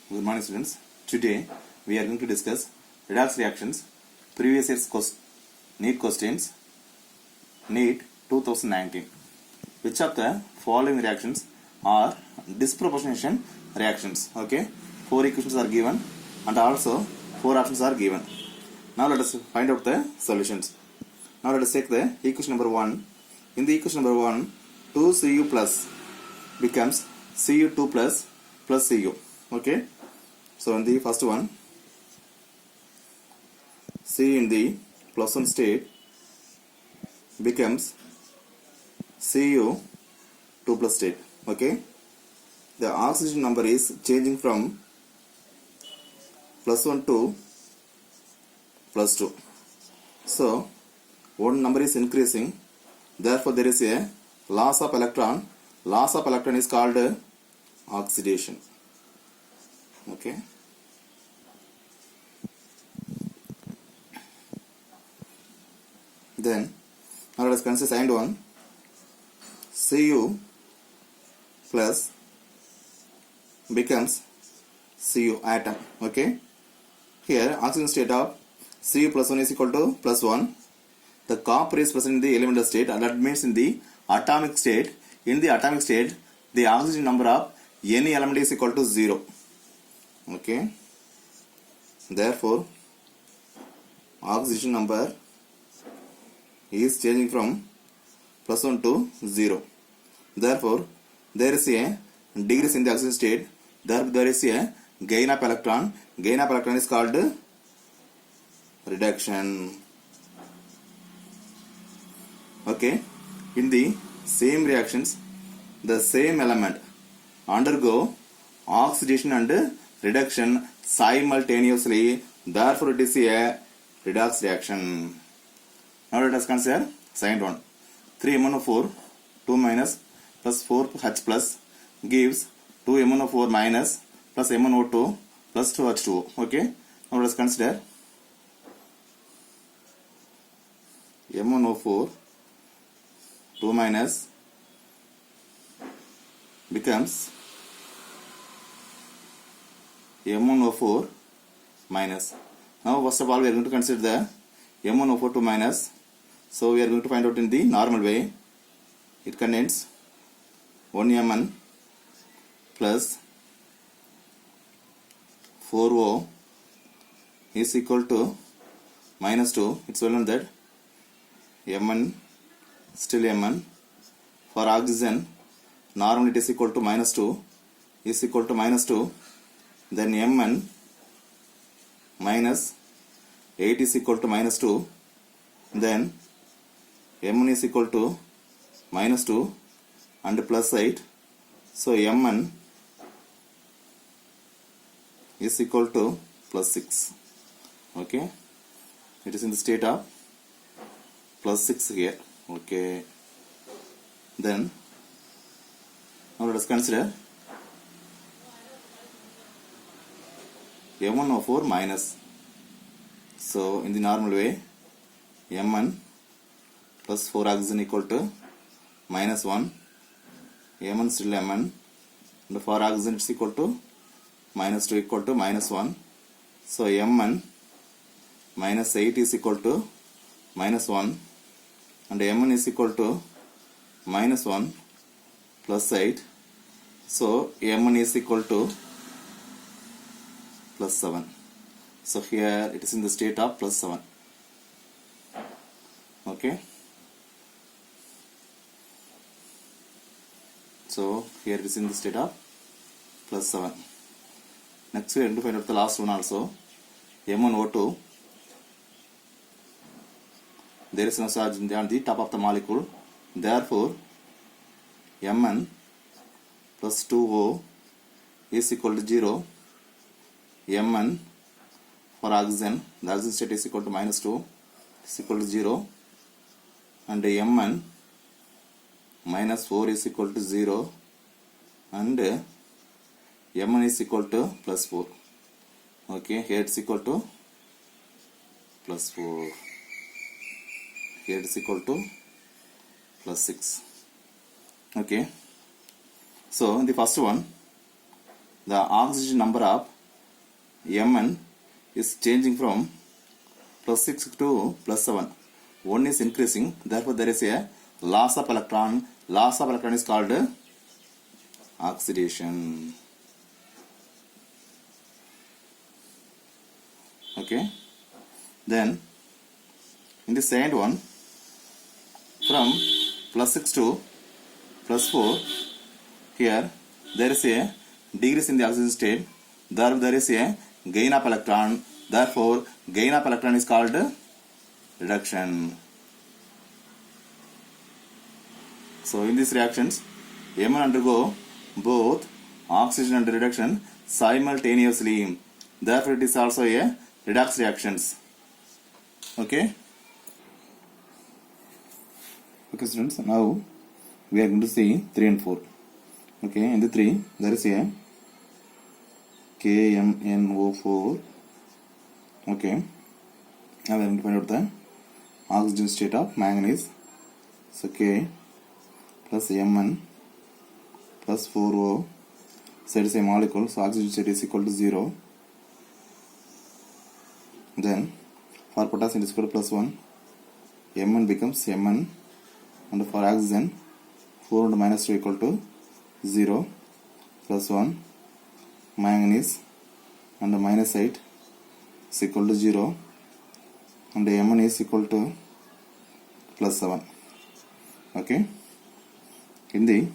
Good morning, students. Today we are going to discuss redox reactions, previous year's NEET questions, NEET 2019. Which of the following reactions are disproportionation reactions? Okay, 4 equations are given and also 4 options are given. Now let us find out the solutions. Now let us take the equation number 1. In the equation number 1, 2Cu plus becomes Cu2 plus Cu. Okay. So in the first one, C in the plus 1 state becomes Cu2 plus state. Okay. The oxygen number is changing from plus 1 to plus 2. So one number is increasing. Therefore there is a loss of electron. Loss of electron is called oxidation. Okay. Then now let us consider second one, Cu plus becomes Cu atom. Okay. Here oxygen state of Cu plus 1 is equal to plus 1. The copper is present in the elemental state, and that means in the atomic state. In the atomic state, the oxygen number of any element is equal to 0. Okay. Therefore, oxygen number is changing from plus 1 to 0. Therefore, there is a decrease in the oxygen state. Therefore, there is a gain of electron. Gain of electron is called reduction. Okay. In the same reactions, the same element undergo oxidation and reduction simultaneously. Therefore, it is a redox reaction. Now let us consider second one. 3MnO4 2 minus plus 4H plus gives 2MnO4 minus plus MnO2 plus 2H2O. Okay. Now let us consider MnO4 2 minus becomes MnO4 minus. Now first of all we are going to consider the MnO4 2 minus. So we are going to find out in the normal way. It contains 1Mn plus 4O is equal to minus 2. It's well known that Mn still Mn. For oxygen, normally it is equal to minus 2 is equal to minus 2. Then Mn minus 8 is equal to minus 2. Then Mn is equal to minus 2 and plus 8. So Mn is equal to plus 6. Okay. It is in the state of plus 6 here. Okay. Then now let us consider MnO4 minus. So in the normal way, Mn plus 4 oxygen equal to minus 1. Mn still Mn. And for oxygen it's equal to minus 2 equal to minus 1. So Mn minus 8 is equal to minus 1. And Mn is equal to minus 1 plus 8. So Mn is equal to plus 7. So here it is in the state of plus 7. Okay. So here it is in the state of plus 7. Next we are going to find out the last one also. MnO2. There is no charge on the top of the molecule. Therefore, Mn plus 2O is equal to 0. Mn for oxygen, the oxygen state is equal to minus 2 is equal to 0. And Mn minus 4 is equal to 0. And Mn is equal to plus 4. Okay, here it's equal to plus 4. Here it's equal to plus 6. Okay. So in the first one, the oxygen number of Mn is changing from plus 6 to plus 7. One is increasing, therefore there is a loss of electron. Loss of electron is called oxidation. Okay. Then in the second one, from plus 6 to plus 4, here there is a decrease in the oxygen state, therefore there is a gain of electron, therefore gain of electron is called reduction. So in these reactions, Mn undergo both oxidation and reduction simultaneously, therefore it is also a redox reactions. Okay. Okay students, now we are going to see 3 and 4. Okay, in the 3 there is a KMnO4. Okay, now we are going to find out the oxygen state of manganese. So K plus Mn plus 4O, so it is a molecule, so oxygen state is equal to 0. Then for potassium it is equal to plus 1, Mn becomes Mn, and for oxygen 4 into minus 2 equal to 0, plus 1, manganese and minus 8 is equal to 0, and Mn is equal to plus 7. Okay, in the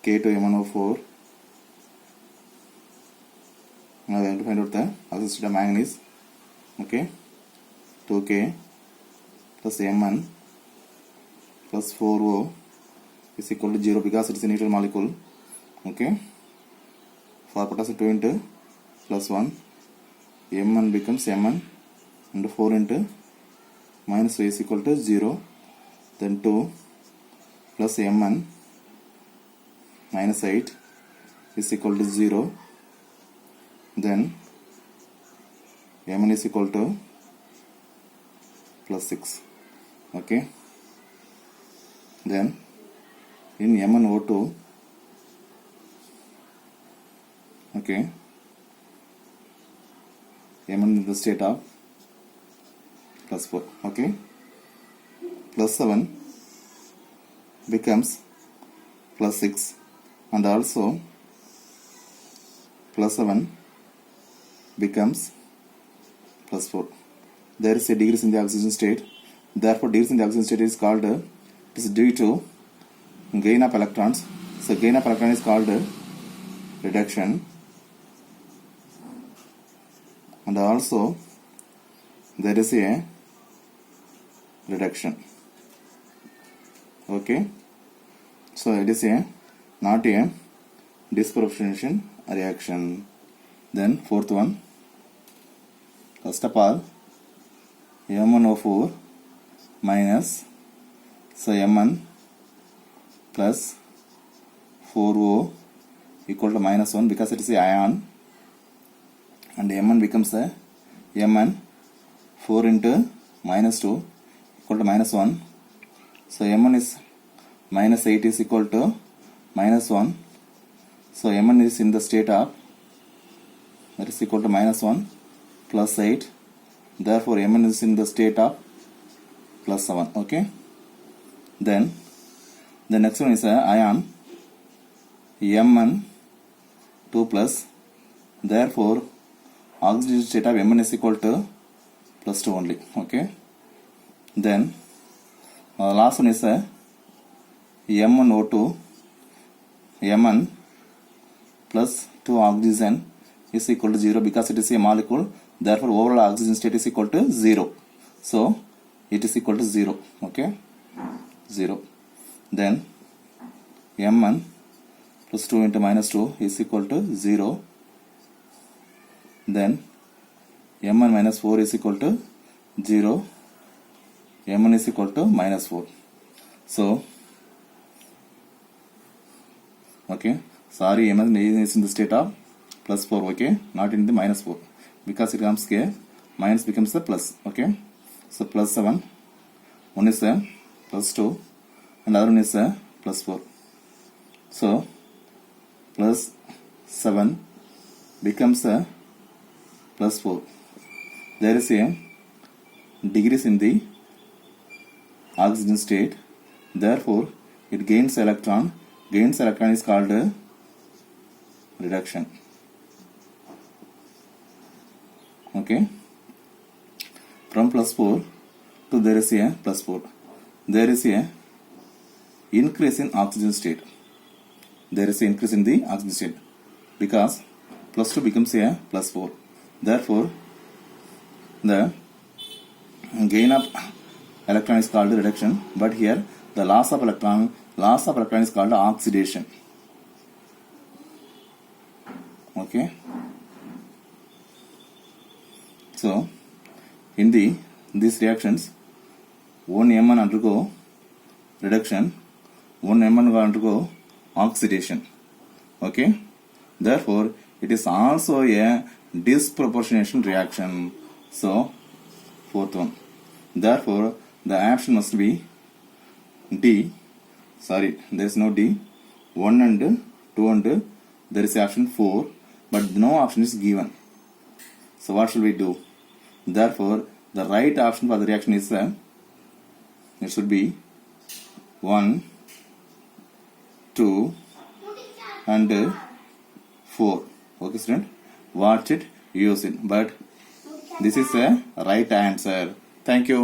K2MnO4, now we have to find out the oxygen state of manganese. Okay, 2K plus Mn plus 4O is equal to 0 because it is a neutral molecule. Okay, for potassium 2 into plus 1, Mn becomes Mn, and 4 into minus 2 is equal to 0. Then 2 plus Mn minus 8 is equal to 0. Then Mn is equal to plus 6. Okay, then in MnO2, okay, Mn in the state of plus 4. Okay, plus 7 becomes plus 6, and also plus 7 becomes plus 4. There is a decrease in the oxygen state, therefore decrease in the oxygen state is called, it is due to gain of electrons. So gain of electron is called reduction, and also there is a reduction. Okay, so it is a not a disproportionation reaction. Then fourth one, first of all MnO4 minus, so Mn plus 4O equal to minus 1 because it is a ion, and Mn becomes a Mn 4 into minus 2 equal to minus 1. So Mn is minus 8 is equal to minus 1. So Mn is in the state of, that is equal to minus 1 plus 8. Therefore Mn is in the state of plus 7. Okay. Then the next one is a ion Mn 2 plus. Therefore oxygen state of Mn is equal to plus 2 only. Okay. Then last one is a MnO2, Mn plus 2 oxygen is equal to 0 because it is a molecule, therefore overall oxygen state is equal to 0. So it is equal to 0. Okay, 0. Then Mn plus 2 into minus 2 is equal to 0. Then Mn minus 4 is equal to 0. Mn is equal to minus 4. So okay, sorry, Mn is in the state of plus 4. Okay, not in the minus 4 because it comes here, minus becomes the plus. Okay, so plus 7, one is a plus 2 and other one is a plus 4. So plus 7 becomes plus 4. There is a decrease in the oxygen state, therefore it gains electron. Gains electron is called reduction. Okay, from plus 4 to there is a plus 4. There is a increase in oxygen state. There is an increase in the oxygen state because plus 2 becomes a plus 4. Therefore, the gain of electron is called reduction, but here the loss of electron is called oxidation. Okay. So, in these reactions, one M1 undergo reduction, one M1 will undergo oxidation. Okay. Therefore, it is also a disproportionation reaction. So, fourth one. Therefore, the option must be D. Sorry, there is no D. 1 and 2 and there is option 4, but no option is given. So, what shall we do? Therefore, the right option for the reaction is it should be 1, 2 and 4. Okay, student? Watch it, use it. But this is a right answer. Thank you.